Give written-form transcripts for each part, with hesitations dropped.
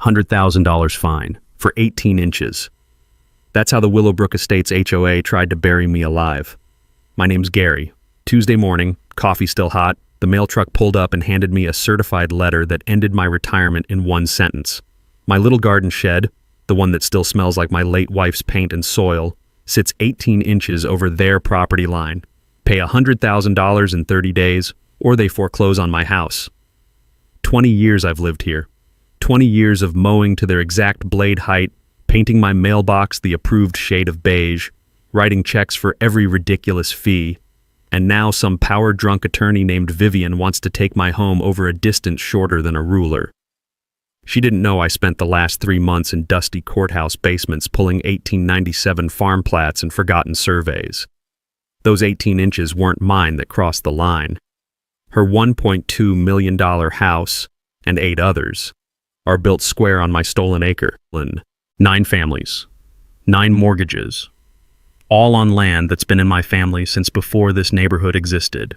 $100,000 fine for 18 inches. That's how the Willowbrook Estates HOA tried to bury me alive. My name's Gary. Tuesday morning, coffee still hot, the mail truck pulled up and handed me a certified letter that ended my retirement in one sentence. My little garden shed, the one that still smells like my late wife's paint and soil, sits 18 inches over their property line. Pay $100,000 in 30 days, or they foreclose on my house. 20 years I've lived here. 20 years of mowing to their exact blade height, painting my mailbox the approved shade of beige, writing checks for every ridiculous fee, and now some power-drunk attorney named Vivian wants to take my home over a distance shorter than a ruler. She didn't know I spent the last 3 months in dusty courthouse basements pulling 1897 farm plats and forgotten surveys. Those 18 inches weren't mine that crossed the line. Her $1.2 million house, and 8 others, are built square on my stolen acre. 9 families, 9 mortgages, all on land that's been in my family since before this neighborhood existed.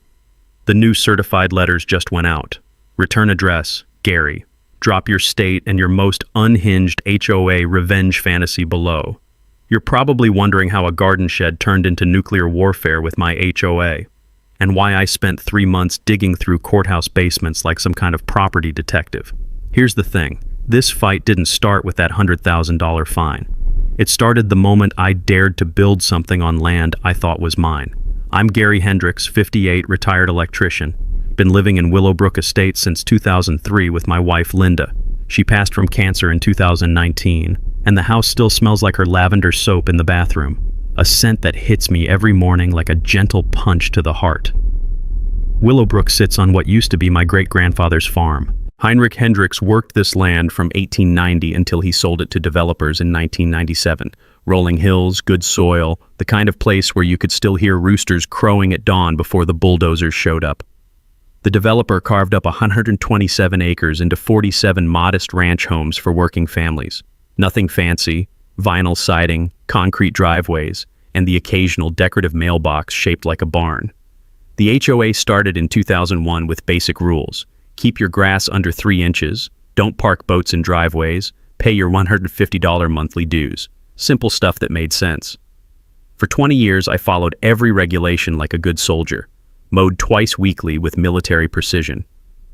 The new certified letters just went out. Return address, Gary. Drop your state and your most unhinged HOA revenge fantasy below. You're probably wondering how a garden shed turned into nuclear warfare with my HOA, and why I spent 3 months digging through courthouse basements like some kind of property detective. Here's the thing. This fight didn't start with that $100,000 fine. It started the moment I dared to build something on land I thought was mine. I'm Gary Hendricks, 58, retired electrician. Been living in Willowbrook Estates since 2003 with my wife Linda. She passed from cancer in 2019, and the house still smells like her lavender soap in the bathroom, a scent that hits me every morning like a gentle punch to the heart. Willowbrook sits on what used to be my great-grandfather's farm. Heinrich Hendricks worked this land from 1890 until he sold it to developers in 1997. Rolling hills, good soil, the kind of place where you could still hear roosters crowing at dawn before the bulldozers showed up. The developer carved up 127 acres into 47 modest ranch homes for working families. Nothing fancy, vinyl siding, concrete driveways, and the occasional decorative mailbox shaped like a barn. The HOA started in 2001 with basic rules. Keep your grass under 3 inches, don't park boats in driveways, pay your $150 monthly dues. Simple stuff that made sense. For 20 years, I followed every regulation like a good soldier. Mowed twice weekly with military precision.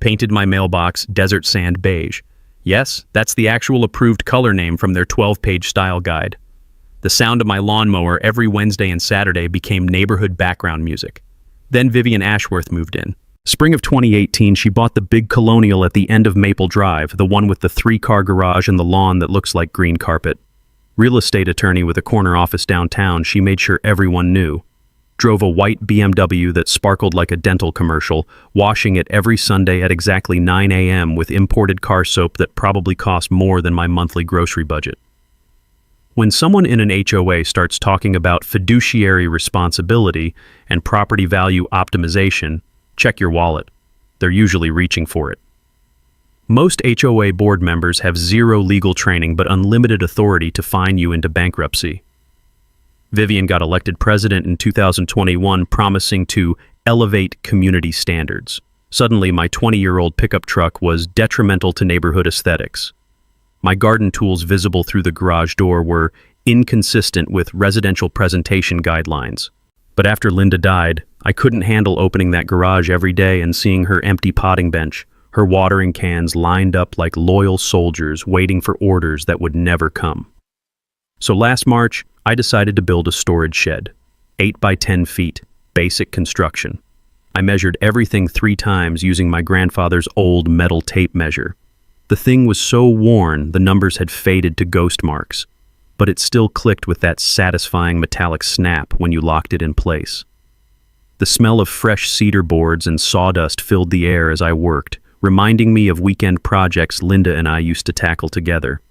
Painted my mailbox desert sand beige. Yes, that's the actual approved color name from their 12-page style guide. The sound of my lawnmower every Wednesday and Saturday became neighborhood background music. Then Vivian Ashworth moved in. Spring of 2018, she bought the big colonial at the end of Maple Drive, the one with the 3-car garage and the lawn that looks like green carpet. Real estate attorney with a corner office downtown, she made sure everyone knew. Drove a white BMW that sparkled like a dental commercial, washing it every Sunday at exactly 9 a.m. with imported car soap that probably cost more than my monthly grocery budget. When someone in an HOA starts talking about fiduciary responsibility and property value optimization, check your wallet. They're usually reaching for it. Most HOA board members have 0 legal training but unlimited authority to fine you into bankruptcy. Vivian got elected president in 2021, promising to elevate community standards. Suddenly, my 20-year-old pickup truck was detrimental to neighborhood aesthetics. My garden tools visible through the garage door were inconsistent with residential presentation guidelines. But after Linda died, I couldn't handle opening that garage every day and seeing her empty potting bench, her watering cans lined up like loyal soldiers waiting for orders that would never come. So last March, I decided to build a storage shed, 8 by 10 feet, basic construction. I measured everything 3 times using my grandfather's old metal tape measure. The thing was so worn, the numbers had faded to ghost marks, but it still clicked with that satisfying metallic snap when you locked it in place. The smell of fresh cedar boards and sawdust filled the air as I worked, reminding me of weekend projects Linda and I used to tackle together.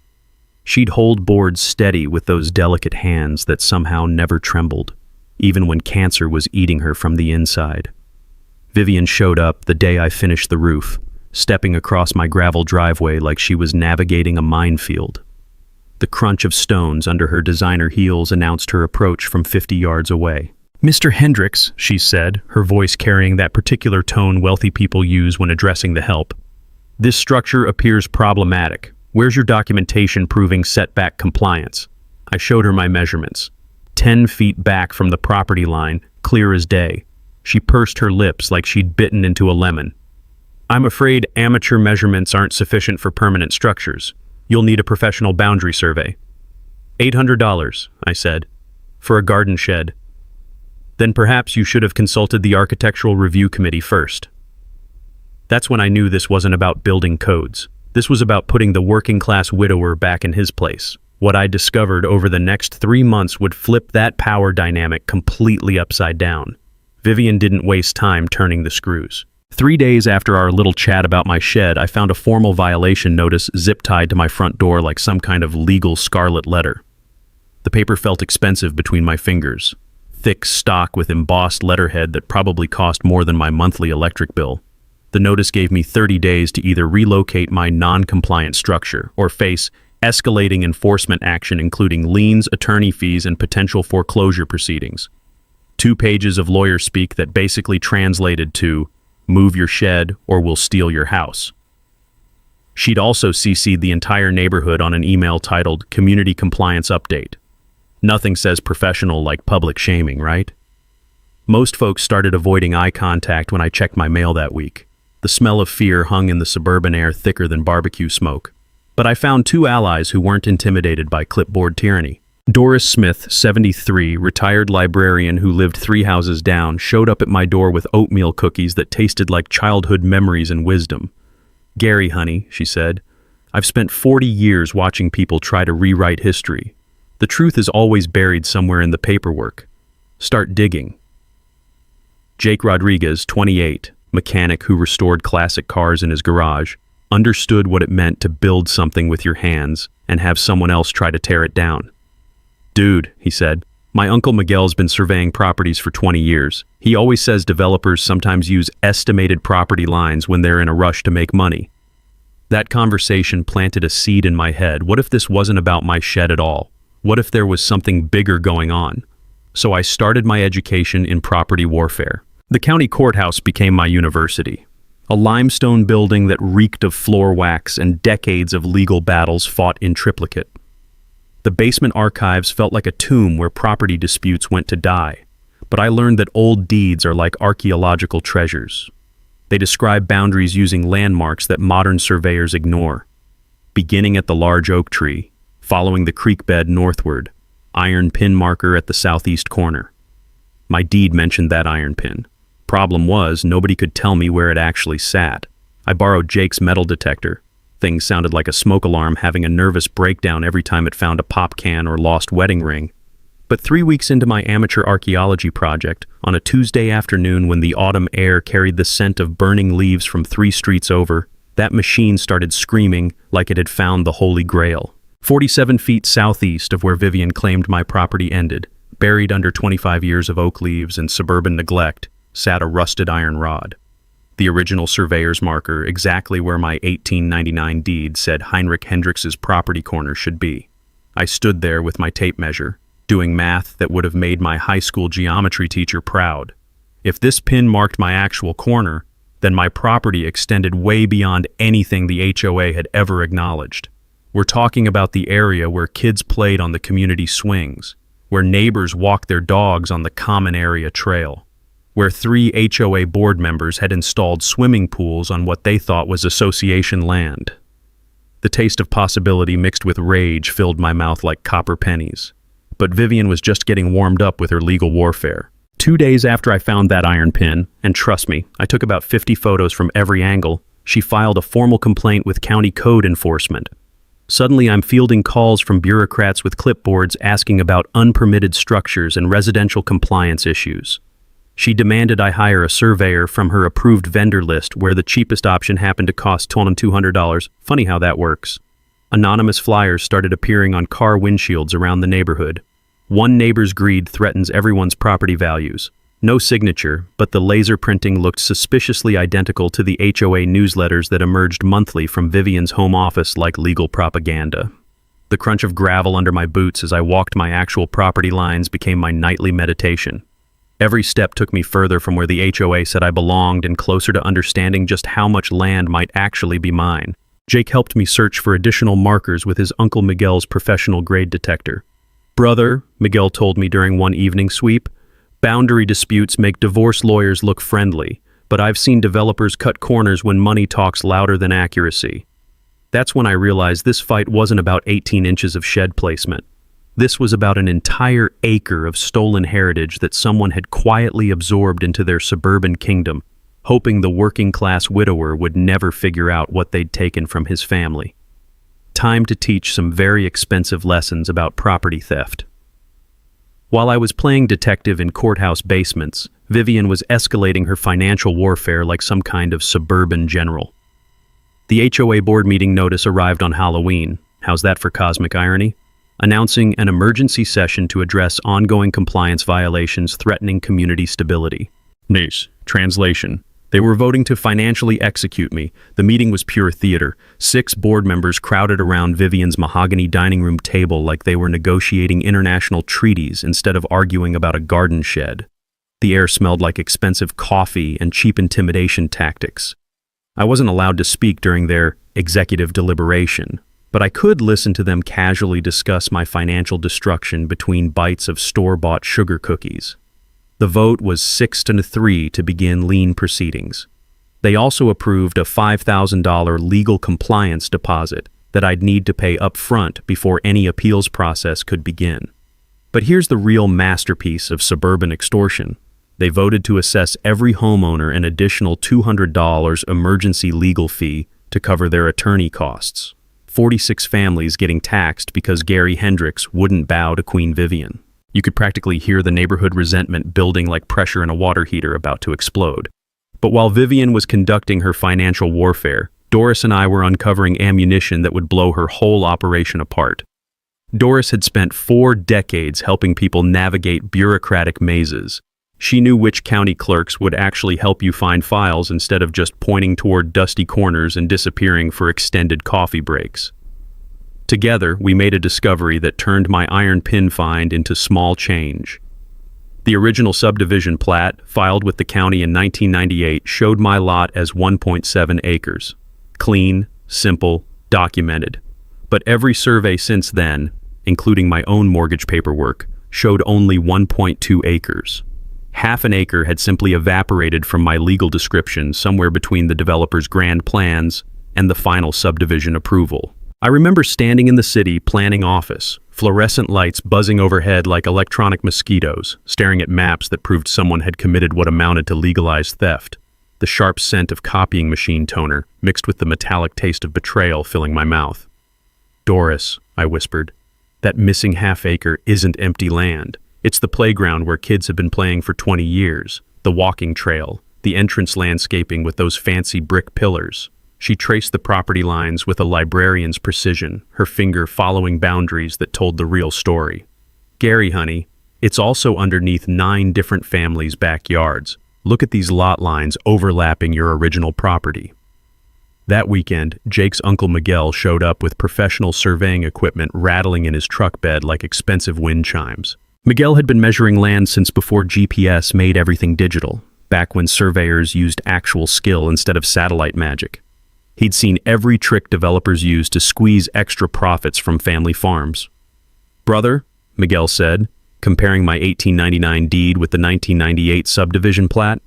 She'd hold boards steady with those delicate hands that somehow never trembled, even when cancer was eating her from the inside. Vivian showed up the day I finished the roof, stepping across my gravel driveway like she was navigating a minefield. The crunch of stones under her designer heels announced her approach from 50 yards away. "Mr. Hendricks," she said, her voice carrying that particular tone wealthy people use when addressing the help. "This structure appears problematic. Where's your documentation proving setback compliance? I showed her my measurements. 10 feet back from the property line, clear as day. She pursed her lips like she'd bitten into a lemon. I'm afraid amateur measurements aren't sufficient for permanent structures. You'll need a professional boundary survey. $800, I said, for a garden shed. Then perhaps you should have consulted the Architectural Review Committee first. That's when I knew this wasn't about building codes. This was about putting the working-class widower back in his place. What I discovered over the next 3 months would flip that power dynamic completely upside down. Vivian didn't waste time turning the screws. 3 days after our little chat about my shed, I found a formal violation notice zip-tied to my front door like some kind of legal scarlet letter. The paper felt expensive between my fingers. Thick stock with embossed letterhead that probably cost more than my monthly electric bill. The notice gave me 30 days to either relocate my non-compliant structure or face escalating enforcement action including liens, attorney fees, and potential foreclosure proceedings. 2 pages of lawyer speak that basically translated to, move your shed or we'll steal your house. She'd also CC'd the entire neighborhood on an email titled Community Compliance Update. Nothing says professional like public shaming, right? Most folks started avoiding eye contact when I checked my mail that week. The smell of fear hung in the suburban air thicker than barbecue smoke. But I found 2 allies who weren't intimidated by clipboard tyranny. Doris Smith, 73, retired librarian who lived 3 houses down, showed up at my door with oatmeal cookies that tasted like childhood memories and wisdom. Gary, honey, she said, I've spent 40 years watching people try to rewrite history. The truth is always buried somewhere in the paperwork. Start digging. Jake Rodriguez, 28, mechanic who restored classic cars in his garage, understood what it meant to build something with your hands and have someone else try to tear it down. Dude, he said, my Uncle Miguel's been surveying properties for 20 years. He always says developers sometimes use estimated property lines when they're in a rush to make money. That conversation planted a seed in my head. What if this wasn't about my shed at all? What if there was something bigger going on? So I started my education in property warfare. The county courthouse became my university. A limestone building that reeked of floor wax and decades of legal battles fought in triplicate. The basement archives felt like a tomb where property disputes went to die, but I learned that old deeds are like archaeological treasures. They describe boundaries using landmarks that modern surveyors ignore. Beginning at the large oak tree, following the creek bed northward, iron pin marker at the southeast corner. My deed mentioned that iron pin. Problem was, nobody could tell me where it actually sat. I borrowed Jake's metal detector. Things sounded like a smoke alarm having a nervous breakdown every time it found a pop can or lost wedding ring. But 3 weeks into my amateur archaeology project, on a Tuesday afternoon when the autumn air carried the scent of burning leaves from 3 streets over, that machine started screaming like it had found the Holy Grail. 47 feet southeast of where Vivian claimed my property ended, buried under 25 years of oak leaves and suburban neglect, sat a rusted iron rod. The original surveyor's marker, exactly where my 1899 deed said Heinrich Hendricks's property corner should be. I stood there with my tape measure, doing math that would have made my high school geometry teacher proud. If this pin marked my actual corner, then my property extended way beyond anything the HOA had ever acknowledged. We're talking about the area where kids played on the community swings, where neighbors walked their dogs on the common area trail, where 3 HOA board members had installed swimming pools on what they thought was association land. The taste of possibility mixed with rage filled my mouth like copper pennies. But Vivian was just getting warmed up with her legal warfare. 2 days after I found that iron pin, and trust me, I took about 50 photos from every angle, she filed a formal complaint with county code enforcement. Suddenly I'm fielding calls from bureaucrats with clipboards asking about unpermitted structures and residential compliance issues. She demanded I hire a surveyor from her approved vendor list where the cheapest option happened to cost $200. Funny how that works. Anonymous flyers started appearing on car windshields around the neighborhood. One neighbor's greed threatens everyone's property values. No signature, but the laser printing looked suspiciously identical to the HOA newsletters that emerged monthly from Vivian's home office like legal propaganda. The crunch of gravel under my boots as I walked my actual property lines became my nightly meditation. Every step took me further from where the HOA said I belonged and closer to understanding just how much land might actually be mine. Jake helped me search for additional markers with his Uncle Miguel's professional grade detector. "Brother," Miguel told me during one evening sweep, "boundary disputes make divorce lawyers look friendly, but I've seen developers cut corners when money talks louder than accuracy." That's when I realized this fight wasn't about 18 inches of shed placement. This was about an entire acre of stolen heritage that someone had quietly absorbed into their suburban kingdom, hoping the working-class widower would never figure out what they'd taken from his family. Time to teach some very expensive lessons about property theft. While I was playing detective in courthouse basements, Vivian was escalating her financial warfare like some kind of suburban general. The HOA board meeting notice arrived on Halloween. How's that for cosmic irony? Announcing an emergency session to address ongoing compliance violations threatening community stability. Nice. Translation. They were voting to financially execute me. The meeting was pure theater. 6 board members crowded around Vivian's mahogany dining room table like they were negotiating international treaties instead of arguing about a garden shed. The air smelled like expensive coffee and cheap intimidation tactics. I wasn't allowed to speak during their executive deliberation, but I could listen to them casually discuss my financial destruction between bites of store-bought sugar cookies. The vote was 6-3 to begin lien proceedings. They also approved a $5,000 legal compliance deposit that I'd need to pay up front before any appeals process could begin. But here's the real masterpiece of suburban extortion. They voted to assess every homeowner an additional $200 emergency legal fee to cover their attorney costs. 46 families getting taxed because Gary Hendricks wouldn't bow to Queen Vivian. You could practically hear the neighborhood resentment building like pressure in a water heater about to explode. But while Vivian was conducting her financial warfare, Doris and I were uncovering ammunition that would blow her whole operation apart. Doris had spent 4 decades helping people navigate bureaucratic mazes. She knew which county clerks would actually help you find files instead of just pointing toward dusty corners and disappearing for extended coffee breaks. Together, we made a discovery that turned my iron pin find into small change. The original subdivision plat, filed with the county in 1998, showed my lot as 1.7 acres. Clean, simple, documented. But every survey since then, including my own mortgage paperwork, showed only 1.2 acres. Half an acre had simply evaporated from my legal description somewhere between the developer's grand plans and the final subdivision approval. I remember standing in the city planning office, fluorescent lights buzzing overhead like electronic mosquitoes, staring at maps that proved someone had committed what amounted to legalized theft. The sharp scent of copying machine toner mixed with the metallic taste of betrayal filling my mouth. "Doris," I whispered, "that missing half acre isn't empty land. It's the playground where kids have been playing for 20 years, the walking trail, the entrance landscaping with those fancy brick pillars." She traced the property lines with a librarian's precision, her finger following boundaries that told the real story. "Gary, honey, it's also underneath 9 different families' backyards. Look at these lot lines overlapping your original property." That weekend, Jake's Uncle Miguel showed up with professional surveying equipment rattling in his truck bed like expensive wind chimes. Miguel had been measuring land since before GPS made everything digital, back when surveyors used actual skill instead of satellite magic. He'd seen every trick developers use to squeeze extra profits from family farms. "Brother," Miguel said, comparing my 1899 deed with the 1998 subdivision plat,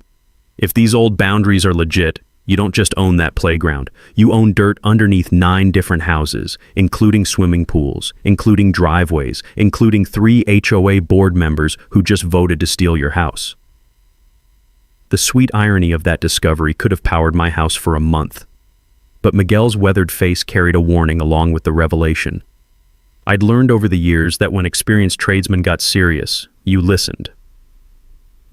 "if these old boundaries are legit, you don't just own that playground. You own dirt underneath 9 different houses, including swimming pools, including driveways, including 3 HOA board members who just voted to steal your house." The sweet irony of that discovery could have powered my house for a month. But Miguel's weathered face carried a warning along with the revelation. I'd learned over the years that when experienced tradesmen got serious, you listened.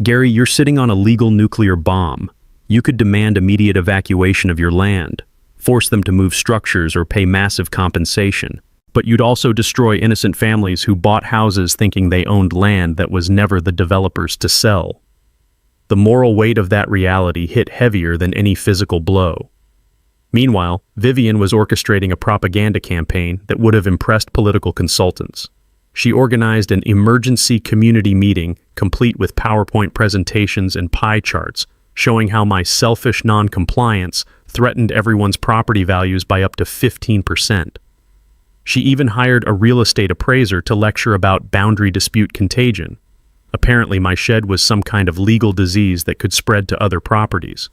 "Gary, you're sitting on a legal nuclear bomb. You could demand immediate evacuation of your land, force them to move structures or pay massive compensation. But you'd also destroy innocent families who bought houses thinking they owned land that was never the developer's to sell." The moral weight of that reality hit heavier than any physical blow. Meanwhile, Vivian was orchestrating a propaganda campaign that would have impressed political consultants. She organized an emergency community meeting complete with PowerPoint presentations and pie charts, showing how my selfish non-compliance threatened everyone's property values by up to 15%. She even hired a real estate appraiser to lecture about boundary dispute contagion. Apparently, my shed was some kind of legal disease that could spread to other properties.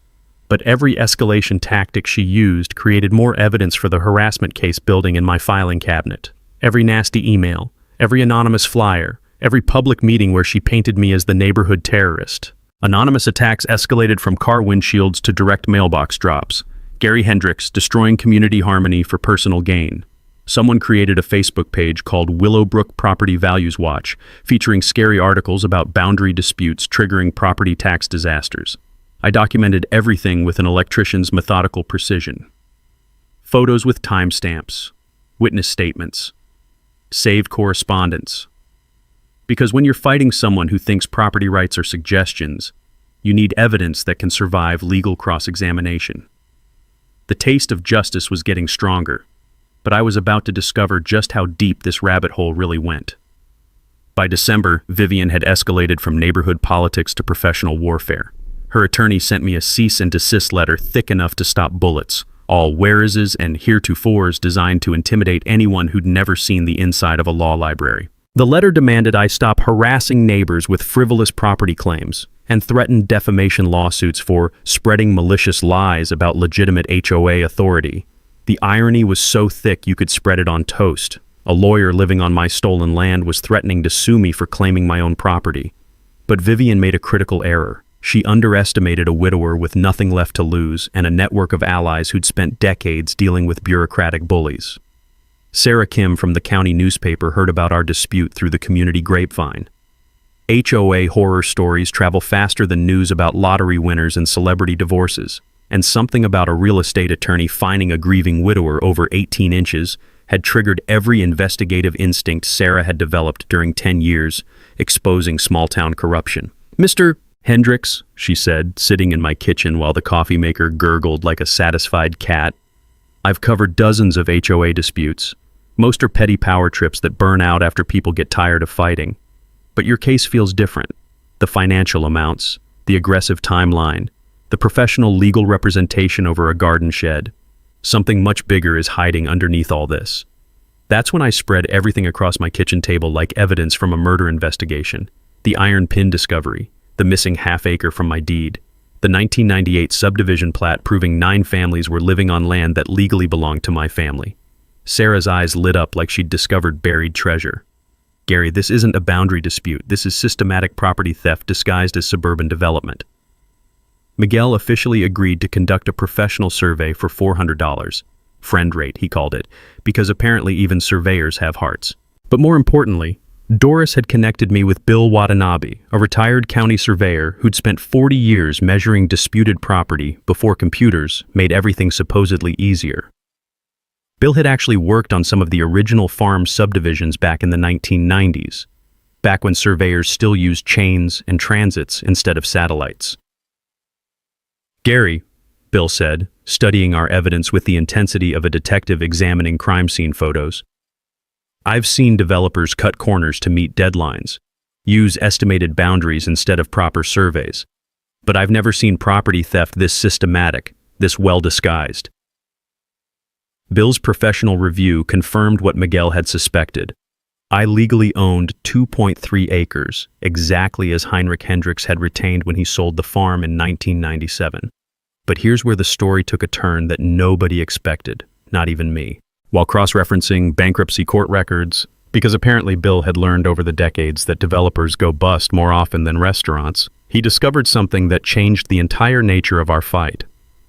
But every escalation tactic she used created more evidence for the harassment case building in my filing cabinet. Every nasty email, every anonymous flyer, every public meeting where she painted me as the neighborhood terrorist. Anonymous attacks escalated from car windshields to direct mailbox drops. Gary Hendricks destroying community harmony for personal gain. Someone created a Facebook page called Willowbrook Property Values Watch, featuring scary articles about boundary disputes triggering property tax disasters. I documented everything with an electrician's methodical precision. Photos with timestamps, witness statements, saved correspondence. Because when you're fighting someone who thinks property rights are suggestions, you need evidence that can survive legal cross-examination. The taste of justice was getting stronger, but I was about to discover just how deep this rabbit hole really went. By December, Vivian had escalated from neighborhood politics to professional warfare. Her attorney sent me a cease and desist letter thick enough to stop bullets, all whereases and heretofores designed to intimidate anyone who'd never seen the inside of a law library. The letter demanded I stop harassing neighbors with frivolous property claims and threatened defamation lawsuits for spreading malicious lies about legitimate HOA authority. The irony was so thick you could spread it on toast. A lawyer living on my stolen land was threatening to sue me for claiming my own property. But Vivian made a critical error. She underestimated a widower with nothing left to lose and a network of allies who'd spent decades dealing with bureaucratic bullies. Sarah Kim from the county newspaper heard about our dispute through the community grapevine. HOA horror stories travel faster than news about lottery winners and celebrity divorces, and something about a real estate attorney fining a grieving widower over 18 inches had triggered every investigative instinct Sarah had developed during 10 years, exposing small-town corruption. "Mr. Hendricks," she said, sitting in my kitchen while the coffee maker gurgled like a satisfied cat, "I've covered dozens of HOA disputes. Most are petty power trips that burn out after people get tired of fighting. But your case feels different. The financial amounts, the aggressive timeline, the professional legal representation over a garden shed. Something much bigger is hiding underneath all this." That's when I spread everything across my kitchen table like evidence from a murder investigation. The iron pin discovery, the missing half-acre from my deed, the 1998 subdivision plat proving 9 families were living on land that legally belonged to my family. Sarah's eyes lit up like she'd discovered buried treasure. "Gary, this isn't a boundary dispute. This is systematic property theft disguised as suburban development." Miguel officially agreed to conduct a professional survey for $400. Friend rate, he called it, because apparently even surveyors have hearts. But more importantly, Doris had connected me with Bill Watanabe, a retired county surveyor who'd spent 40 years measuring disputed property before computers made everything supposedly easier. Bill had actually worked on some of the original farm subdivisions back in the 1990s, back when surveyors still used chains and transits instead of satellites. "Gary," Bill said, studying our evidence with the intensity of a detective examining crime scene photos, "I've seen developers cut corners to meet deadlines, use estimated boundaries instead of proper surveys. But I've never seen property theft this systematic, this well-disguised." Bill's professional review confirmed what Miguel had suspected. I legally owned 2.3 acres, exactly as Heinrich Hendricks had retained when he sold the farm in 1997. But here's where the story took a turn that nobody expected, not even me. While cross-referencing bankruptcy court records, because apparently Bill had learned over the decades that developers go bust more often than restaurants, he discovered something that changed the entire nature of our fight.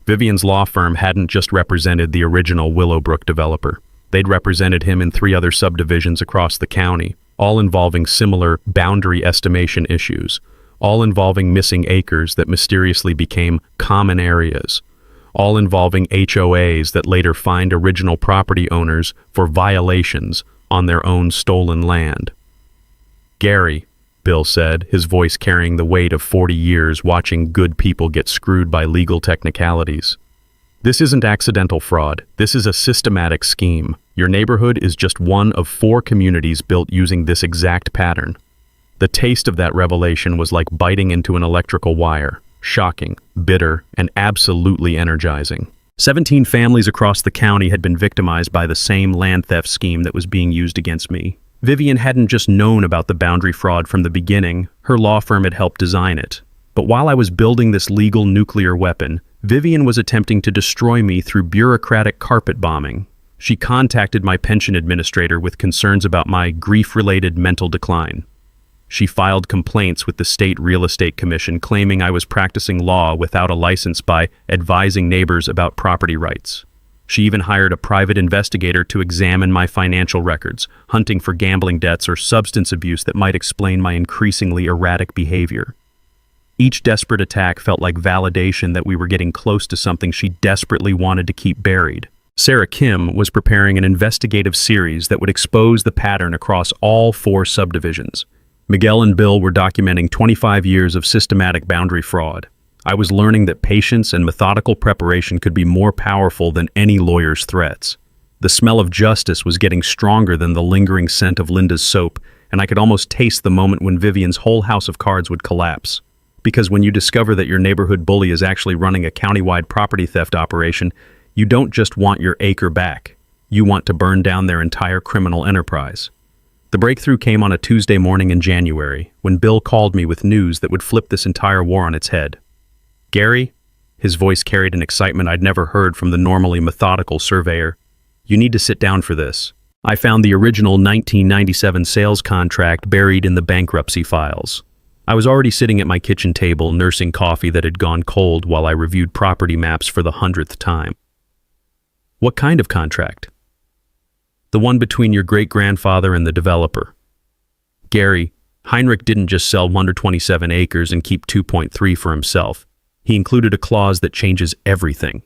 Vivian's law firm hadn't just represented the original Willowbrook developer. They'd represented him in 3 other subdivisions across the county, all involving similar boundary estimation issues, all involving missing acres that mysteriously became common areas, all involving HOAs that later fined original property owners for violations on their own stolen land. "Gary," Bill said, his voice carrying the weight of 40 years watching good people get screwed by legal technicalities, "this isn't accidental fraud. This is a systematic scheme. Your neighborhood is just one of 4 communities built using this exact pattern." The taste of that revelation was like biting into an electrical wire, shocking, bitter, and absolutely energizing. 17 families across the county had been victimized by the same land theft scheme that was being used against me. Vivian hadn't just known about the boundary fraud from the beginning, her law firm had helped design it. But while I was building this legal nuclear weapon, Vivian was attempting to destroy me through bureaucratic carpet bombing. She contacted my pension administrator with concerns about my grief-related mental decline. She filed complaints with the State Real Estate Commission claiming I was practicing law without a license by advising neighbors about property rights. She even hired a private investigator to examine my financial records, hunting for gambling debts or substance abuse that might explain my increasingly erratic behavior. Each desperate attack felt like validation that we were getting close to something she desperately wanted to keep buried. Sarah Kim was preparing an investigative series that would expose the pattern across all 4 subdivisions. Miguel and Bill were documenting 25 years of systematic boundary fraud. I was learning that patience and methodical preparation could be more powerful than any lawyer's threats. The smell of justice was getting stronger than the lingering scent of Linda's soap, and I could almost taste the moment when Vivian's whole house of cards would collapse. Because when you discover that your neighborhood bully is actually running a countywide property theft operation, you don't just want your acre back. You want to burn down their entire criminal enterprise. The breakthrough came on a Tuesday morning in January, when Bill called me with news that would flip this entire war on its head. "Gary," his voice carried an excitement I'd never heard from the normally methodical surveyor, "you need to sit down for this. I found the original 1997 sales contract buried in the bankruptcy files." I was already sitting at my kitchen table nursing coffee that had gone cold while I reviewed property maps for the 100th time. "What kind of contract?" "The one between your great-grandfather and the developer." "Gary, Heinrich didn't just sell 127 acres and keep 2.3 for himself. He included a clause that changes everything."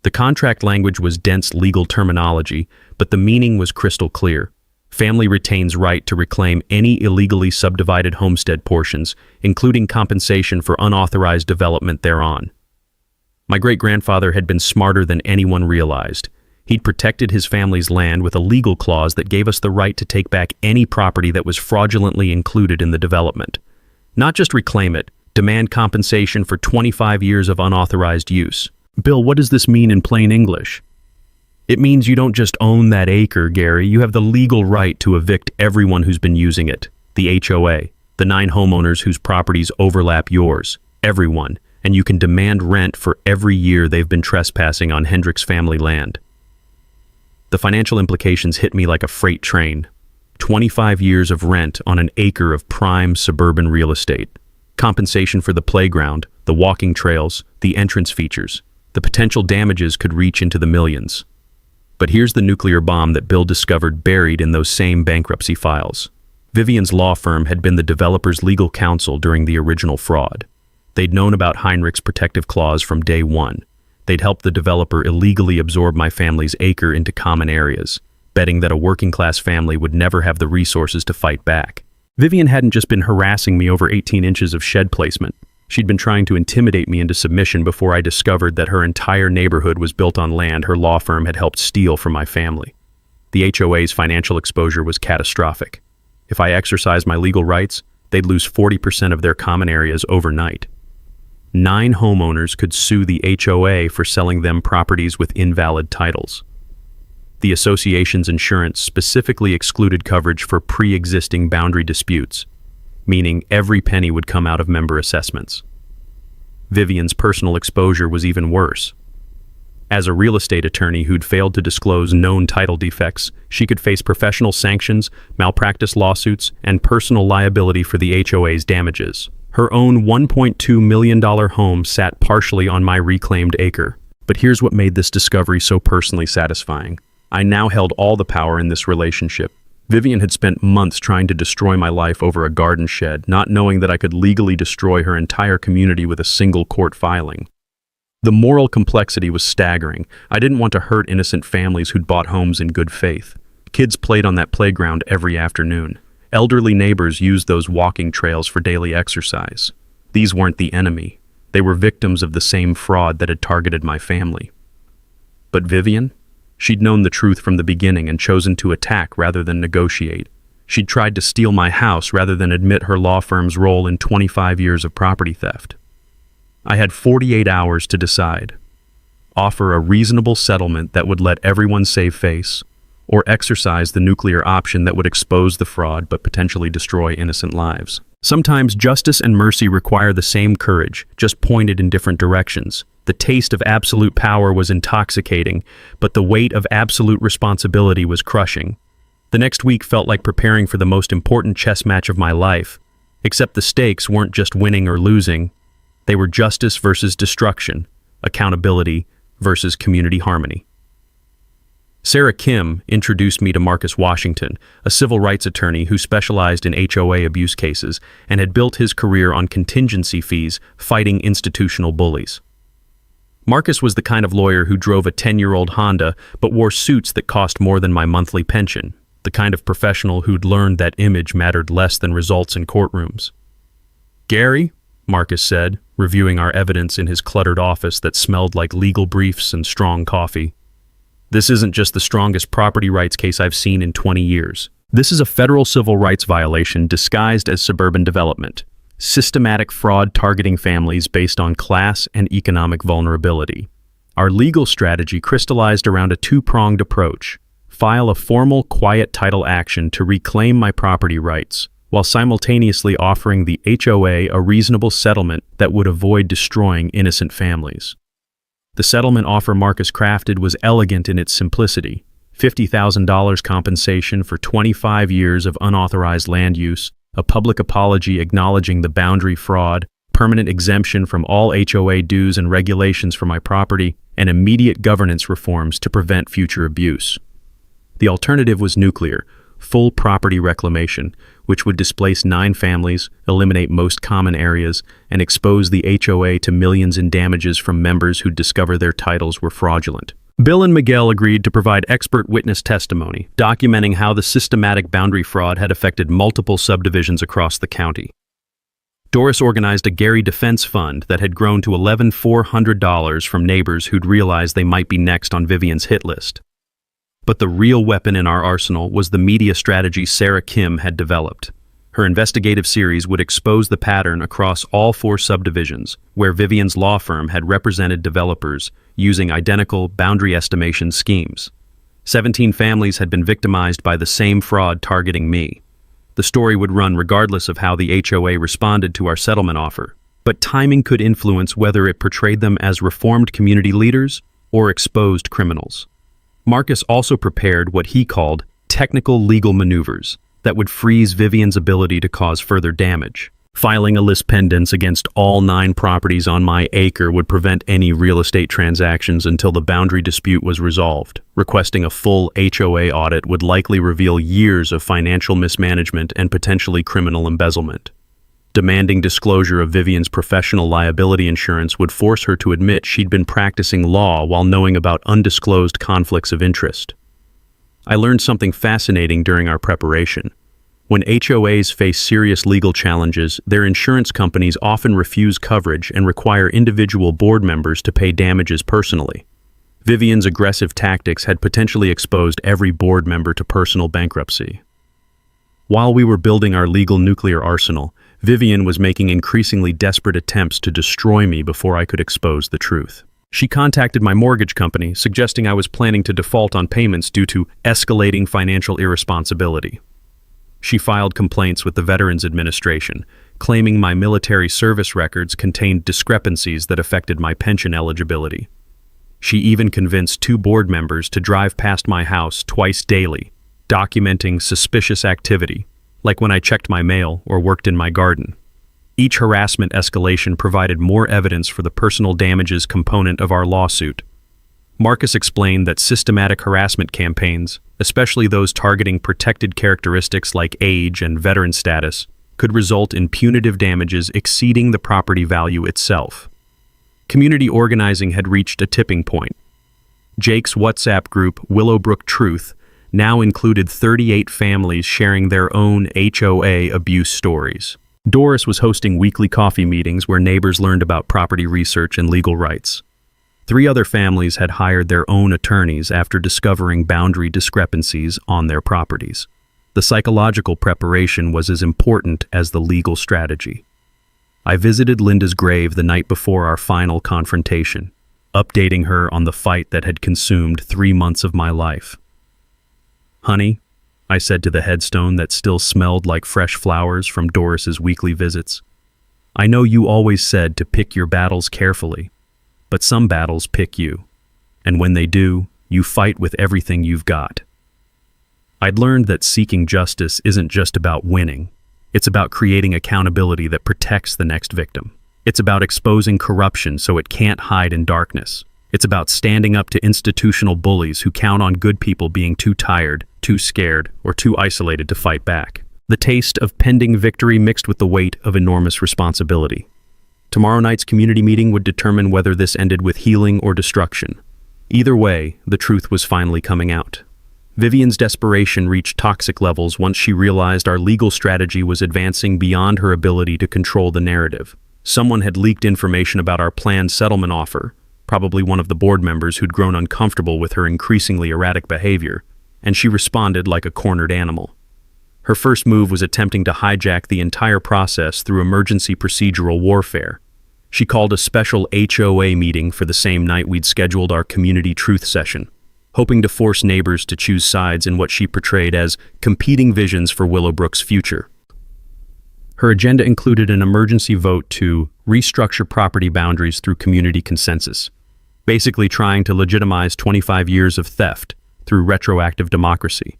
The contract language was dense legal terminology, but the meaning was crystal clear. Family retains right to reclaim any illegally subdivided homestead portions, including compensation for unauthorized development thereon. My great-grandfather had been smarter than anyone realized. He'd protected his family's land with a legal clause that gave us the right to take back any property that was fraudulently included in the development. Not just reclaim it, demand compensation for 25 years of unauthorized use. "Bill, what does this mean in plain English?" "It means you don't just own that acre, Gary. You have the legal right to evict everyone who's been using it. The HOA, the 9 homeowners whose properties overlap yours, everyone, and you can demand rent for every year they've been trespassing on Hendrick's family land." The financial implications hit me like a freight train. 25 years of rent on an acre of prime suburban real estate. Compensation for the playground, the walking trails, the entrance features. The potential damages could reach into the millions. But here's the nuclear bomb that Bill discovered buried in those same bankruptcy files. Vivian's law firm had been the developer's legal counsel during the original fraud. They'd known about Heinrich's protective clause from day one. They'd helped the developer illegally absorb my family's acre into common areas, betting that a working-class family would never have the resources to fight back. Vivian hadn't just been harassing me over 18 inches of shed placement. She'd been trying to intimidate me into submission before I discovered that her entire neighborhood was built on land her law firm had helped steal from my family. The HOA's financial exposure was catastrophic. If I exercised my legal rights, they'd lose 40% of their common areas overnight. 9 homeowners could sue the HOA for selling them properties with invalid titles. The association's insurance specifically excluded coverage for pre-existing boundary disputes, meaning every penny would come out of member assessments. Vivian's personal exposure was even worse. As a real estate attorney who'd failed to disclose known title defects, she could face professional sanctions, malpractice lawsuits, and personal liability for the HOA's damages. Her own $1.2 million home sat partially on my reclaimed acre. But here's what made this discovery so personally satisfying. I now held all the power in this relationship. Vivian had spent months trying to destroy my life over a garden shed, not knowing that I could legally destroy her entire community with a single court filing. The moral complexity was staggering. I didn't want to hurt innocent families who'd bought homes in good faith. Kids played on that playground every afternoon. Elderly neighbors used those walking trails for daily exercise. These weren't the enemy. They were victims of the same fraud that had targeted my family. But Vivian? She'd known the truth from the beginning and chosen to attack rather than negotiate. She'd tried to steal my house rather than admit her law firm's role in 25 years of property theft. I had 48 hours to decide. offer a reasonable settlement that would let everyone save face, or exercise the nuclear option that would expose the fraud but potentially destroy innocent lives. Sometimes justice and mercy require the same courage, just pointed in different directions. The taste of absolute power was intoxicating, but the weight of absolute responsibility was crushing. The next week felt like preparing for the most important chess match of my life, except the stakes weren't just winning or losing. They were justice versus destruction, accountability versus community harmony. Sarah Kim introduced me to Marcus Washington, a civil rights attorney who specialized in HOA abuse cases and had built his career on contingency fees fighting institutional bullies. Marcus was the kind of lawyer who drove a 10-year-old Honda but wore suits that cost more than my monthly pension, the kind of professional who'd learned that image mattered less than results in courtrooms. "Gary," Marcus said, reviewing our evidence in his cluttered office that smelled like legal briefs and strong coffee. "This isn't just the strongest property rights case I've seen in 20 years. This is a federal civil rights violation disguised as suburban development. Systematic fraud targeting families based on class and economic vulnerability. Our legal strategy crystallized around a two-pronged approach: file a formal, quiet title action to reclaim my property rights, while simultaneously offering the HOA a reasonable settlement that would avoid destroying innocent families. The settlement offer Marcus crafted was elegant in its simplicity: $50,000 compensation for 25 years of unauthorized land use, a public apology acknowledging the boundary fraud, permanent exemption from all HOA dues and regulations for my property, and immediate governance reforms to prevent future abuse. The alternative was nuclear, full property reclamation, which would displace 9 families, eliminate most common areas, and expose the HOA to millions in damages from members who'd discover their titles were fraudulent. Bill and Miguel agreed to provide expert witness testimony, documenting how the systematic boundary fraud had affected multiple subdivisions across the county. Doris organized a Gary Defense Fund that had grown to $11,400 from neighbors who'd realized they might be next on Vivian's hit list. But the real weapon in our arsenal was the media strategy Sarah Kim had developed. Her investigative series would expose the pattern across all 4 subdivisions, where Vivian's law firm had represented developers using identical boundary estimation schemes. 17 families had been victimized by the same fraud targeting me. The story would run regardless of how the HOA responded to our settlement offer, but timing could influence whether it portrayed them as reformed community leaders or exposed criminals. Marcus also prepared what he called technical legal maneuvers that would freeze Vivian's ability to cause further damage. Filing a lis pendens against all 9 properties on my acre would prevent any real estate transactions until the boundary dispute was resolved. Requesting a full HOA audit would likely reveal years of financial mismanagement and potentially criminal embezzlement. Demanding disclosure of Vivian's professional liability insurance would force her to admit she'd been practicing law while knowing about undisclosed conflicts of interest. I learned something fascinating during our preparation. When HOAs face serious legal challenges, their insurance companies often refuse coverage and require individual board members to pay damages personally. Vivian's aggressive tactics had potentially exposed every board member to personal bankruptcy. While we were building our legal nuclear arsenal, Vivian was making increasingly desperate attempts to destroy me before I could expose the truth. She contacted my mortgage company, suggesting I was planning to default on payments due to escalating financial irresponsibility. She filed complaints with the Veterans Administration, claiming my military service records contained discrepancies that affected my pension eligibility. She even convinced 2 board members to drive past my house twice daily, documenting suspicious activity, like when I checked my mail or worked in my garden. Each harassment escalation provided more evidence for the personal damages component of our lawsuit. Marcus explained that systematic harassment campaigns, especially those targeting protected characteristics like age and veteran status, could result in punitive damages exceeding the property value itself. Community organizing had reached a tipping point. Jake's WhatsApp group, Willowbrook Truth, now included 38 families sharing their own HOA abuse stories. Doris was hosting weekly coffee meetings where neighbors learned about property research and legal rights. 3 other families had hired their own attorneys after discovering boundary discrepancies on their properties. The psychological preparation was as important as the legal strategy. I visited Linda's grave the night before our final confrontation. updating her on the fight that had consumed 3 months of my life. "Honey," I said to the headstone that still smelled like fresh flowers from Doris's weekly visits, "I know you always said to pick your battles carefully, but some battles pick you, and when they do, you fight with everything you've got." I'd learned that seeking justice isn't just about winning. It's about creating accountability that protects the next victim. It's about exposing corruption so it can't hide in darkness. It's about standing up to institutional bullies who count on good people being too tired, too scared, or too isolated to fight back. The taste of pending victory mixed with the weight of enormous responsibility. Tomorrow night's community meeting would determine whether this ended with healing or destruction. Either way, the truth was finally coming out. Vivian's desperation reached toxic levels once she realized our legal strategy was advancing beyond her ability to control the narrative. Someone had leaked information about our planned settlement offer, probably one of the board members who'd grown uncomfortable with her increasingly erratic behavior, and she responded like a cornered animal. Her first move was attempting to hijack the entire process through emergency procedural warfare. She called a special HOA meeting for the same night we'd scheduled our community truth session, hoping to force neighbors to choose sides in what she portrayed as competing visions for Willowbrook's future. Her agenda included an emergency vote to restructure property boundaries through community consensus, basically trying to legitimize 25 years of theft through retroactive democracy.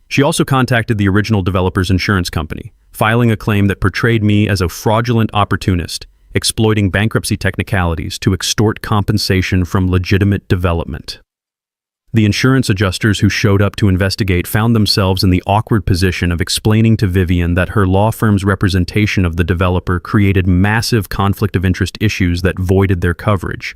She also contacted the original developer's insurance company, filing a claim that portrayed me as a fraudulent opportunist, exploiting bankruptcy technicalities to extort compensation from legitimate development. The insurance adjusters who showed up to investigate found themselves in the awkward position of explaining to Vivian that her law firm's representation of the developer created massive conflict of interest issues that voided their coverage.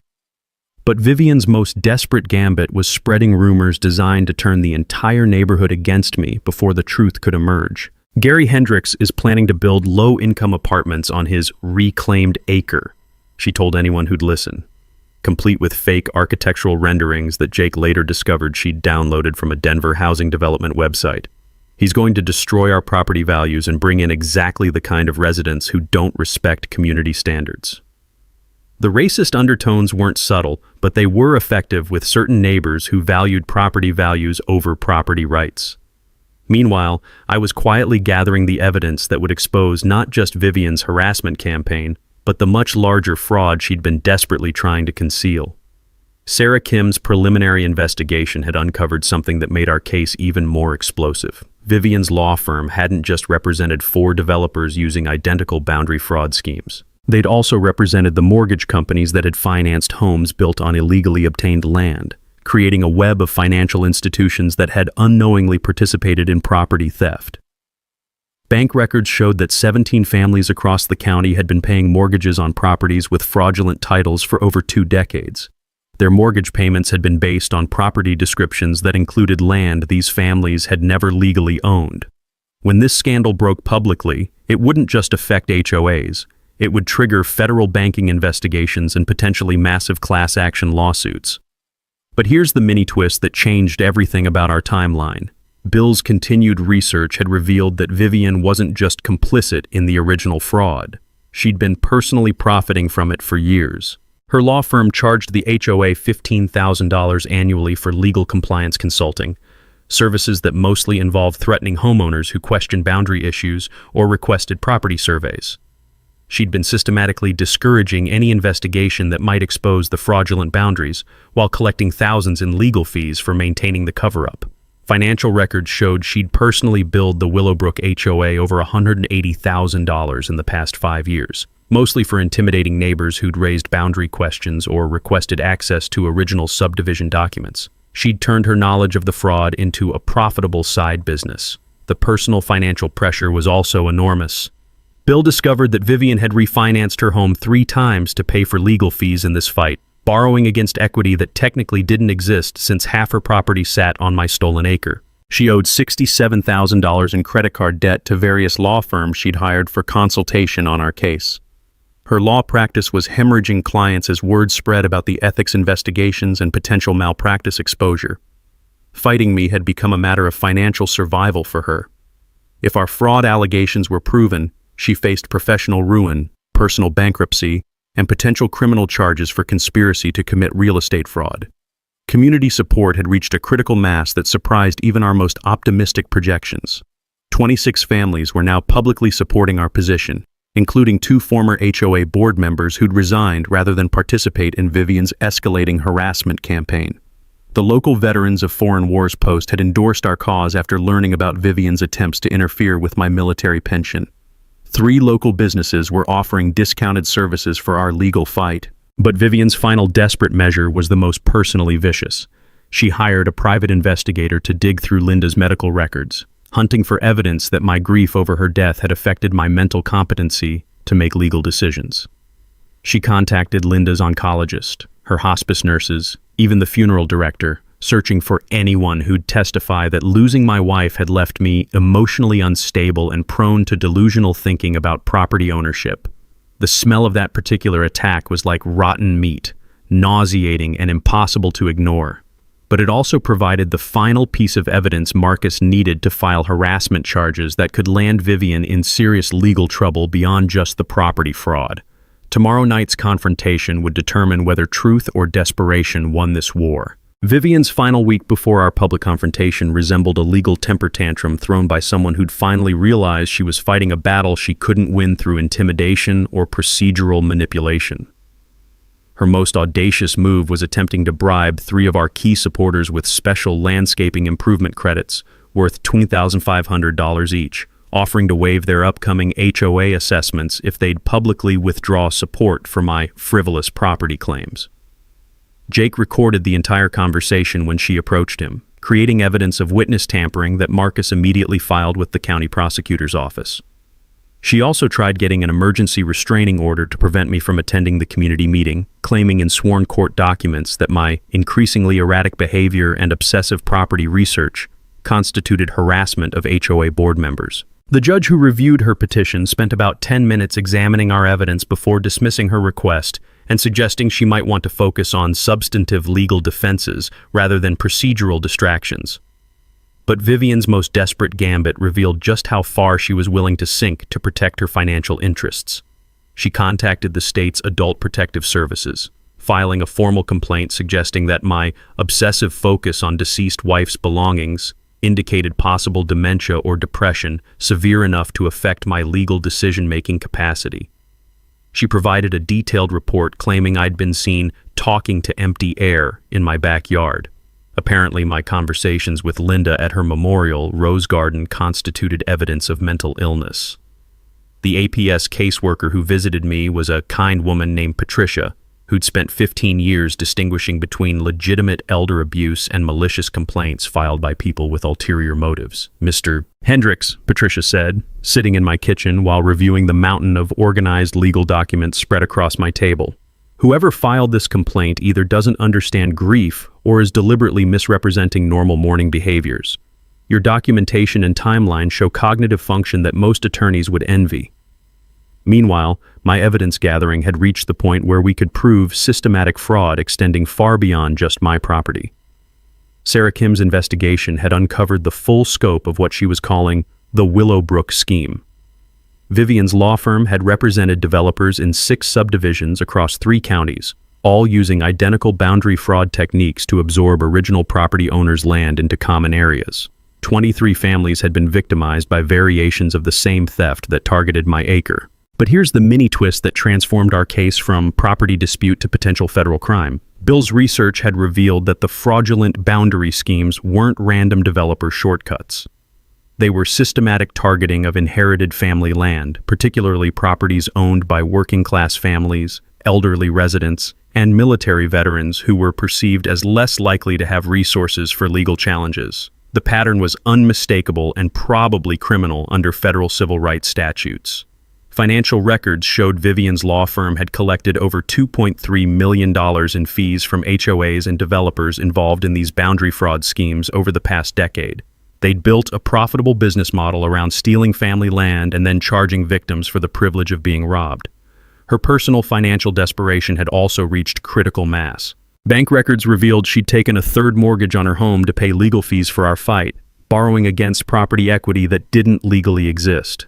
But Vivian's most desperate gambit was spreading rumors designed to turn the entire neighborhood against me before the truth could emerge. Gary Hendricks is planning to build low-income apartments on his reclaimed acre, she told anyone who'd listen, complete with fake architectural renderings that Jake later discovered she'd downloaded from a Denver housing development website. He's going to destroy our property values and bring in exactly the kind of residents who don't respect community standards. The racist undertones weren't subtle, but they were effective with certain neighbors who valued property values over property rights. Meanwhile, I was quietly gathering the evidence that would expose not just Vivian's harassment campaign, but the much larger fraud she'd been desperately trying to conceal. Sarah Kim's preliminary investigation had uncovered something that made our case even more explosive. Vivian's law firm hadn't just represented 4 developers using identical boundary fraud schemes. They'd also represented the mortgage companies that had financed homes built on illegally obtained land, creating a web of financial institutions that had unknowingly participated in property theft. Bank records showed that 17 families across the county had been paying mortgages on properties with fraudulent titles for over 2 decades. Their mortgage payments had been based on property descriptions that included land these families had never legally owned. When this scandal broke publicly, it wouldn't just affect HOAs. It would trigger federal banking investigations and potentially massive class action lawsuits. But here's the mini twist that changed everything about our timeline. Bill's continued research had revealed that Vivian wasn't just complicit in the original fraud. She'd been personally profiting from it for years. Her law firm charged the HOA $15,000 annually for legal compliance consulting, services that mostly involved threatening homeowners who questioned boundary issues or requested property surveys. She'd been systematically discouraging any investigation that might expose the fraudulent boundaries, while collecting thousands in legal fees for maintaining the cover-up. Financial records showed she'd personally billed the Willowbrook HOA over $180,000 in the past 5 years, mostly for intimidating neighbors who'd raised boundary questions or requested access to original subdivision documents. She'd turned her knowledge of the fraud into a profitable side business. The personal financial pressure was also enormous. Bill discovered that Vivian had refinanced her home 3 times to pay for legal fees in this fight, borrowing against equity that technically didn't exist since half her property sat on my stolen acre. She owed $67,000 in credit card debt to various law firms she'd hired for consultation on our case. Her law practice was hemorrhaging clients as word spread about the ethics investigations and potential malpractice exposure. Fighting me had become a matter of financial survival for her. If our fraud allegations were proven, she faced professional ruin, personal bankruptcy, and potential criminal charges for conspiracy to commit real estate fraud. Community support had reached a critical mass that surprised even our most optimistic projections. 26 families were now publicly supporting our position, including 2 former HOA board members who'd resigned rather than participate in Vivian's escalating harassment campaign. The local Veterans of Foreign Wars post had endorsed our cause after learning about Vivian's attempts to interfere with my military pension. 3 local businesses were offering discounted services for our legal fight. But Vivian's final desperate measure was the most personally vicious. She hired a private investigator to dig through Linda's medical records, hunting for evidence that my grief over her death had affected my mental competency to make legal decisions. She contacted Linda's oncologist, her hospice nurses, even the funeral director, searching for anyone who'd testify that losing my wife had left me emotionally unstable and prone to delusional thinking about property ownership. The smell of that particular attack was like rotten meat, nauseating and impossible to ignore. But it also provided the final piece of evidence Marcus needed to file harassment charges that could land Vivian in serious legal trouble beyond just the property fraud. Tomorrow night's confrontation would determine whether truth or desperation won this war. Vivian's final week before our public confrontation resembled a legal temper tantrum thrown by someone who'd finally realized she was fighting a battle she couldn't win through intimidation or procedural manipulation. Her most audacious move was attempting to bribe 3 of our key supporters with special landscaping improvement credits worth $20,500 each, offering to waive their upcoming HOA assessments if they'd publicly withdraw support for my frivolous property claims. Jake recorded the entire conversation when she approached him, creating evidence of witness tampering that Marcus immediately filed with the county prosecutor's office. She also tried getting an emergency restraining order to prevent me from attending the community meeting, claiming in sworn court documents that my increasingly erratic behavior and obsessive property research constituted harassment of HOA board members. The judge who reviewed her petition spent about 10 minutes examining our evidence before dismissing her request and suggesting she might want to focus on substantive legal defenses rather than procedural distractions. But Vivian's most desperate gambit revealed just how far she was willing to sink to protect her financial interests. She contacted the state's Adult Protective Services, filing a formal complaint suggesting that my obsessive focus on deceased wife's belongings indicated possible dementia or depression severe enough to affect my legal decision-making capacity. She provided a detailed report claiming I'd been seen talking to empty air in my backyard. Apparently, my conversations with Linda at her memorial rose garden constituted evidence of mental illness. The APS caseworker who visited me was a kind woman named Patricia, who'd spent 15 years distinguishing between legitimate elder abuse and malicious complaints filed by people with ulterior motives. "Mr. Hendricks," Patricia said, sitting in my kitchen while reviewing the mountain of organized legal documents spread across my table. "Whoever filed this complaint either doesn't understand grief or is deliberately misrepresenting normal mourning behaviors. Your documentation and timeline show cognitive function that most attorneys would envy." Meanwhile, my evidence gathering had reached the point where we could prove systematic fraud extending far beyond just my property. Sarah Kim's investigation had uncovered the full scope of what she was calling the Willowbrook scheme. Vivian's law firm had represented developers in 6 subdivisions across 3 counties, all using identical boundary fraud techniques to absorb original property owners' land into common areas. 23 families had been victimized by variations of the same theft that targeted my acre. But here's the mini twist that transformed our case from property dispute to potential federal crime. Bill's research had revealed that the fraudulent boundary schemes weren't random developer shortcuts. They were systematic targeting of inherited family land, particularly properties owned by working-class families, elderly residents, and military veterans who were perceived as less likely to have resources for legal challenges. The pattern was unmistakable and probably criminal under federal civil rights statutes. Financial records showed Vivian's law firm had collected over $2.3 million in fees from HOAs and developers involved in these boundary fraud schemes over the past decade. They'd built a profitable business model around stealing family land and then charging victims for the privilege of being robbed. Her personal financial desperation had also reached critical mass. Bank records revealed she'd taken a 3rd mortgage on her home to pay legal fees for our fight, borrowing against property equity that didn't legally exist.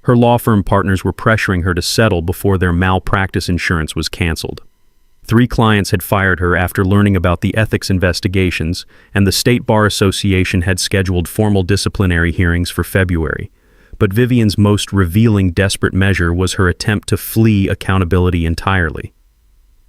Her law firm partners were pressuring her to settle before their malpractice insurance was canceled. 3 clients had fired her after learning about the ethics investigations, and the State Bar Association had scheduled formal disciplinary hearings for February. But Vivian's most revealing desperate measure was her attempt to flee accountability entirely.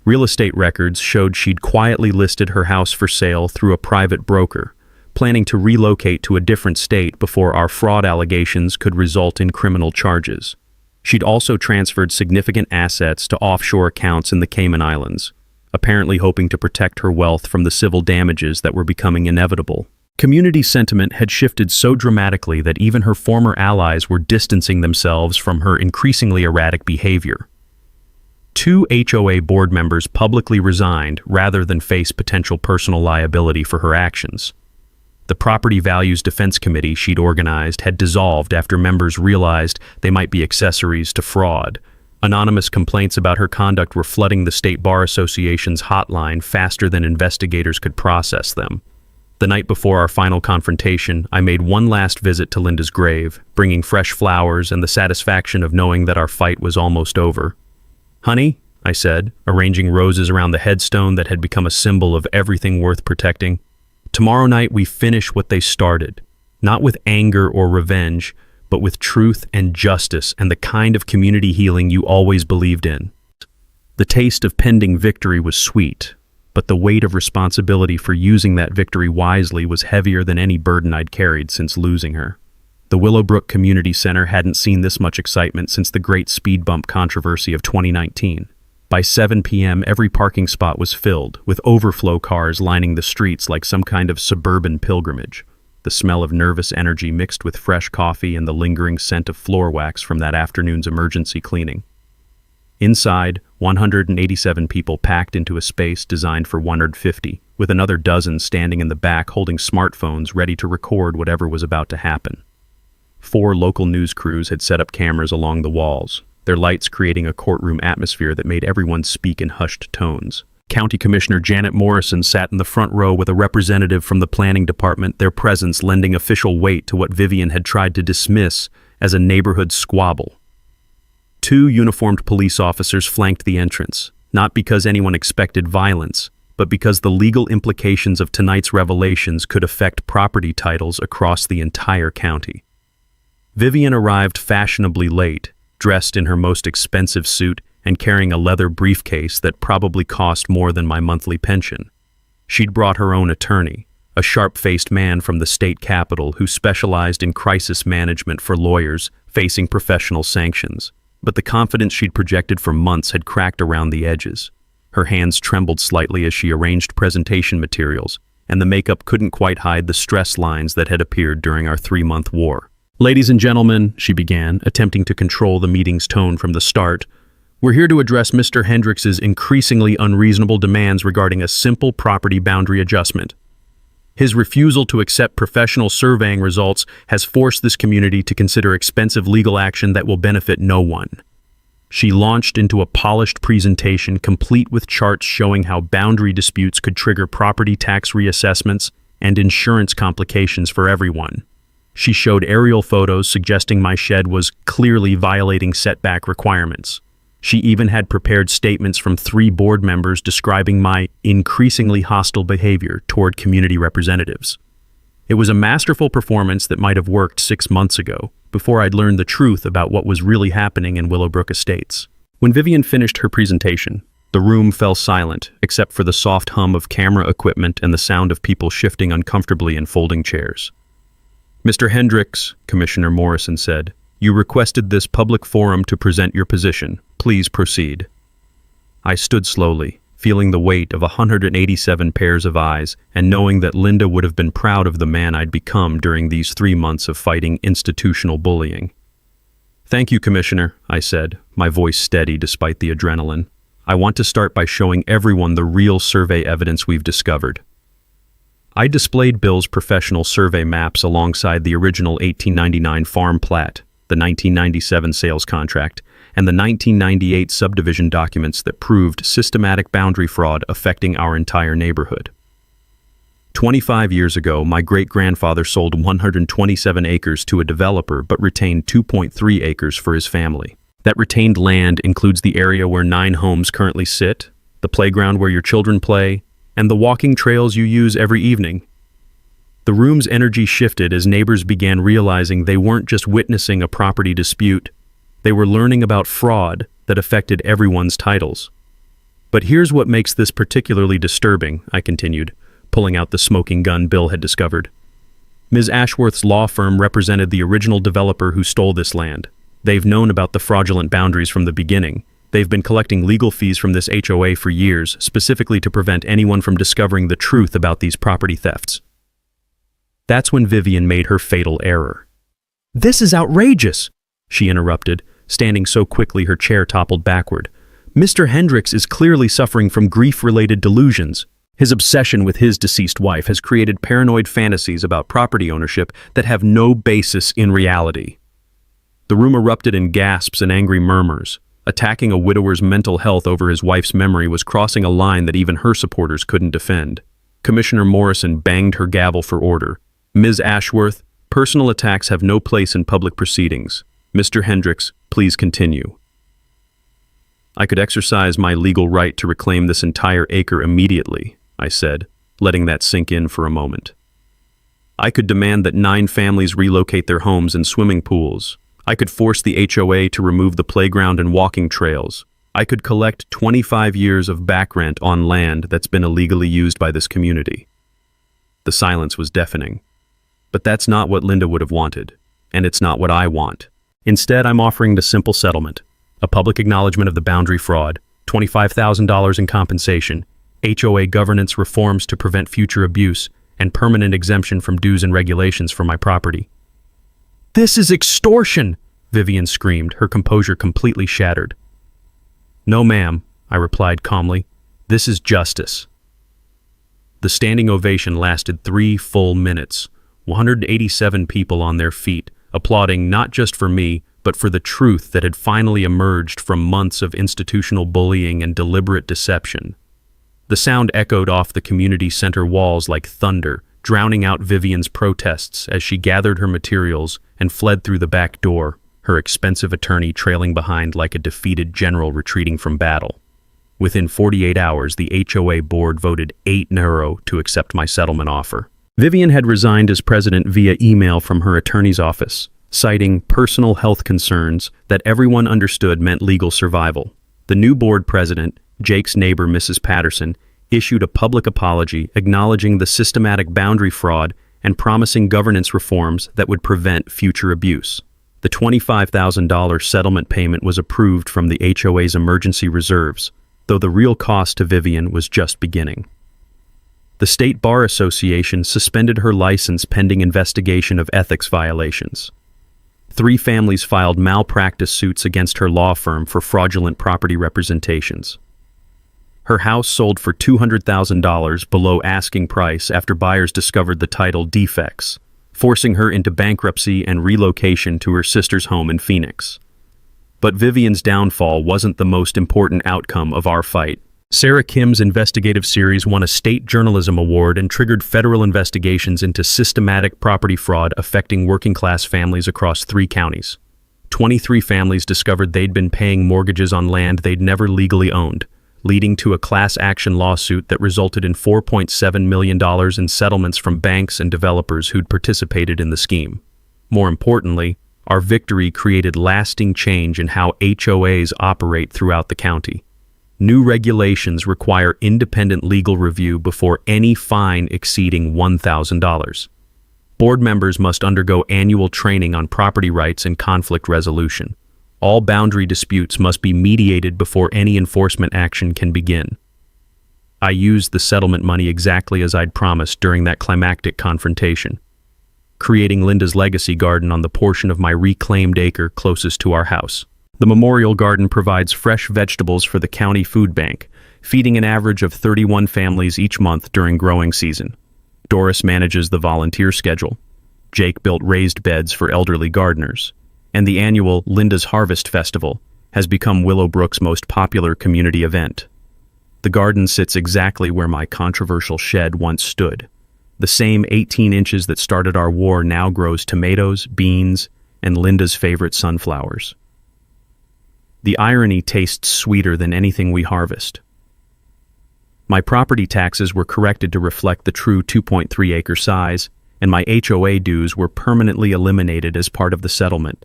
Real estate records showed she'd quietly listed her house for sale through a private broker, planning to relocate to a different state before our fraud allegations could result in criminal charges. She'd also transferred significant assets to offshore accounts in the Cayman Islands, apparently hoping to protect her wealth from the civil damages that were becoming inevitable. Community sentiment had shifted so dramatically that even her former allies were distancing themselves from her increasingly erratic behavior. 2 HOA board members publicly resigned rather than face potential personal liability for her actions. The Property Values Defense Committee she'd organized had dissolved after members realized they might be accessories to fraud. Anonymous complaints about her conduct were flooding the State Bar Association's hotline faster than investigators could process them. The night before our final confrontation, I made one last visit to Linda's grave, bringing fresh flowers and the satisfaction of knowing that our fight was almost over. "Honey," I said, arranging roses around the headstone that had become a symbol of everything worth protecting, "tomorrow night we finish what they started, not with anger or revenge, but with truth and justice and the kind of community healing you always believed in." The taste of pending victory was sweet, but the weight of responsibility for using that victory wisely was heavier than any burden I'd carried since losing her. The Willowbrook Community Center hadn't seen this much excitement since the great speed bump controversy of 2019. By 7 p.m., every parking spot was filled, with overflow cars lining the streets like some kind of suburban pilgrimage. The smell of nervous energy mixed with fresh coffee and the lingering scent of floor wax from that afternoon's emergency cleaning. Inside, 187 people packed into a space designed for 150, with another dozen standing in the back holding smartphones ready to record whatever was about to happen. 4 local news crews had set up cameras along the walls, their lights creating a courtroom atmosphere that made everyone speak in hushed tones. County Commissioner Janet Morrison sat in the front row with a representative from the planning department, their presence lending official weight to what Vivian had tried to dismiss as a neighborhood squabble. 2 uniformed police officers flanked the entrance, not because anyone expected violence, but because the legal implications of tonight's revelations could affect property titles across the entire county. Vivian arrived fashionably late, dressed in her most expensive suit and carrying a leather briefcase that probably cost more than my monthly pension. She'd brought her own attorney, a sharp-faced man from the state capitol who specialized in crisis management for lawyers facing professional sanctions. But the confidence she'd projected for months had cracked around the edges. Her hands trembled slightly as she arranged presentation materials, and the makeup couldn't quite hide the stress lines that had appeared during our 3-month war. "Ladies and gentlemen," she began, attempting to control the meeting's tone from the start, "we're here to address Mr. Hendricks's increasingly unreasonable demands regarding a simple property boundary adjustment. His refusal to accept professional surveying results has forced this community to consider expensive legal action that will benefit no one." She launched into a polished presentation complete with charts showing how boundary disputes could trigger property tax reassessments and insurance complications for everyone. She showed aerial photos suggesting my shed was clearly violating setback requirements. She even had prepared statements from 3 board members describing my increasingly hostile behavior toward community representatives. It was a masterful performance that might have worked 6 months ago, before I'd learned the truth about what was really happening in Willowbrook Estates. When Vivian finished her presentation, the room fell silent, except for the soft hum of camera equipment and the sound of people shifting uncomfortably in folding chairs. "Mr. Hendricks," Commissioner Morrison said, "you requested this public forum to present your position. Please proceed." I stood slowly, feeling the weight of 187 pairs of eyes and knowing that Linda would have been proud of the man I'd become during these 3 months of fighting institutional bullying. "Thank you, Commissioner," I said, my voice steady despite the adrenaline. "I want to start by showing everyone the real survey evidence we've discovered." I displayed Bill's professional survey maps alongside the original 1899 farm plat, the 1997 sales contract, and the 1998 subdivision documents that proved systematic boundary fraud affecting our entire neighborhood. 25 years ago, my great-grandfather sold 127 acres to a developer but retained 2.3 acres for his family. That retained land includes the area where 9 homes currently sit, the playground where your children play, and the walking trails you use every evening. The room's energy shifted as neighbors began realizing they weren't just witnessing a property dispute, they were learning about fraud that affected everyone's titles. But here's what makes this particularly disturbing, I continued, pulling out the smoking gun Bill had discovered. Ms. Ashworth's law firm represented the original developer who stole this land. They've known about the fraudulent boundaries from the beginning. They've been collecting legal fees from this HOA for years, specifically to prevent anyone from discovering the truth about these property thefts. That's when Vivian made her fatal error. "This is outrageous," she interrupted, standing so quickly her chair toppled backward. "Mr. Hendricks is clearly suffering from grief-related delusions. His obsession with his deceased wife has created paranoid fantasies about property ownership that have no basis in reality." The room erupted in gasps and angry murmurs. Attacking a widower's mental health over his wife's memory was crossing a line that even her supporters couldn't defend. Commissioner Morrison banged her gavel for order. "Ms. Ashworth, personal attacks have no place in public proceedings. Mr. Hendricks, please continue." "I could exercise my legal right to reclaim this entire acre immediately," I said, letting that sink in for a moment. "I could demand that 9 families relocate their homes and swimming pools. I could force the HOA to remove the playground and walking trails. I could collect 25 years of back rent on land that's been illegally used by this community." The silence was deafening. But that's not what Linda would have wanted, and it's not what I want. Instead, I'm offering the simple settlement: a public acknowledgement of the boundary fraud, $25,000 in compensation, HOA governance reforms to prevent future abuse, and permanent exemption from dues and regulations for my property. "This is extortion!" Vivian screamed, her composure completely shattered. "No, ma'am," I replied calmly. "This is justice." The standing ovation lasted 3 full minutes, 187 people on their feet, applauding not just for me, but for the truth that had finally emerged from months of institutional bullying and deliberate deception. The sound echoed off the community center walls like thunder, drowning out Vivian's protests as she gathered her materials and fled through the back door, her expensive attorney trailing behind like a defeated general retreating from battle. Within 48 hours, the HOA board voted 8-0 to accept my settlement offer. Vivian had resigned as president via email from her attorney's office, citing personal health concerns that everyone understood meant legal survival. The new board president, Jake's neighbor Mrs. Patterson, issued a public apology acknowledging the systematic boundary fraud and promising governance reforms that would prevent future abuse. The $25,000 settlement payment was approved from the HOA's emergency reserves, though the real cost to Vivian was just beginning. The State Bar Association suspended her license pending investigation of ethics violations. 3 families filed malpractice suits against her law firm for fraudulent property representations. Her house sold for $200,000 below asking price after buyers discovered the title defects, forcing her into bankruptcy and relocation to her sister's home in Phoenix. But Vivian's downfall wasn't the most important outcome of our fight. Sarah Kim's investigative series won a state journalism award and triggered federal investigations into systematic property fraud affecting working-class families across 3 counties. 23 families discovered they'd been paying mortgages on land they'd never legally owned, leading to a class action lawsuit that resulted in $4.7 million in settlements from banks and developers who'd participated in the scheme. More importantly, our victory created lasting change in how HOAs operate throughout the county. New regulations require independent legal review before any fine exceeding $1,000. Board members must undergo annual training on property rights and conflict resolution. All boundary disputes must be mediated before any enforcement action can begin. I used the settlement money exactly as I'd promised during that climactic confrontation, creating Linda's legacy garden on the portion of my reclaimed acre closest to our house. The memorial garden provides fresh vegetables for the county food bank, feeding an average of 31 families each month during growing season. Doris manages the volunteer schedule. Jake built raised beds for elderly gardeners. And the annual Linda's Harvest Festival has become Willowbrook's most popular community event. The garden sits exactly where my controversial shed once stood, The same 18 inches that started our war now grows tomatoes, beans, and Linda's favorite sunflowers. The irony tastes sweeter than anything we harvest. My property taxes were corrected to reflect the true 2.3-acre size, and my HOA dues were permanently eliminated as part of the settlement.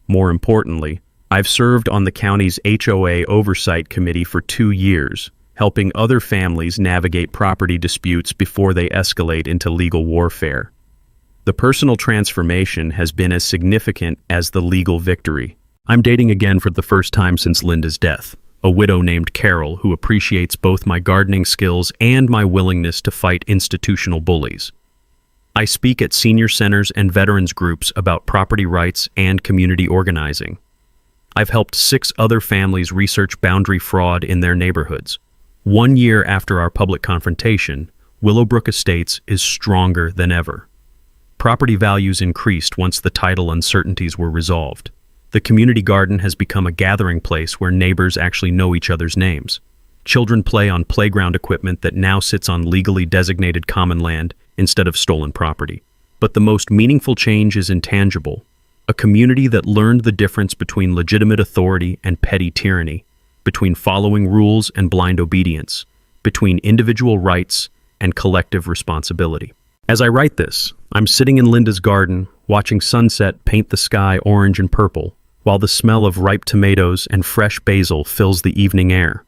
More importantly, I've served on the county's HOA Oversight Committee for 2 years, helping other families navigate property disputes before they escalate into legal warfare. The personal transformation has been as significant as the legal victory. I'm dating again for the first time since Linda's death, a widow named Carol who appreciates both my gardening skills and my willingness to fight institutional bullies. I speak at senior centers and veterans groups about property rights and community organizing. I've helped 6 other families research boundary fraud in their neighborhoods. 1 year after our public confrontation, Willowbrook Estates is stronger than ever. Property values increased once the title uncertainties were resolved. The community garden has become a gathering place where neighbors actually know each other's names. Children play on playground equipment that now sits on legally designated common land instead of stolen property. But the most meaningful change is intangible. A community that learned the difference between legitimate authority and petty tyranny, between following rules and blind obedience, between individual rights and collective responsibility. As I write this, I'm sitting in Linda's garden, watching sunset paint the sky orange and purple, while the smell of ripe tomatoes and fresh basil fills the evening air.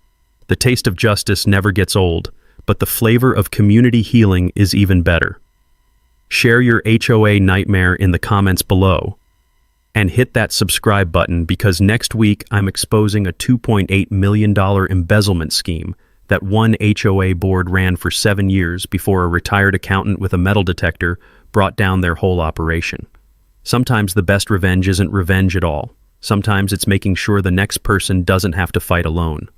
The taste of justice never gets old, but the flavor of community healing is even better. Share your HOA nightmare in the comments below, and hit that subscribe button because next week I'm exposing a $2.8 million embezzlement scheme that one HOA board ran for 7 years before a retired accountant with a metal detector brought down their whole operation. Sometimes the best revenge isn't revenge at all. Sometimes it's making sure the next person doesn't have to fight alone.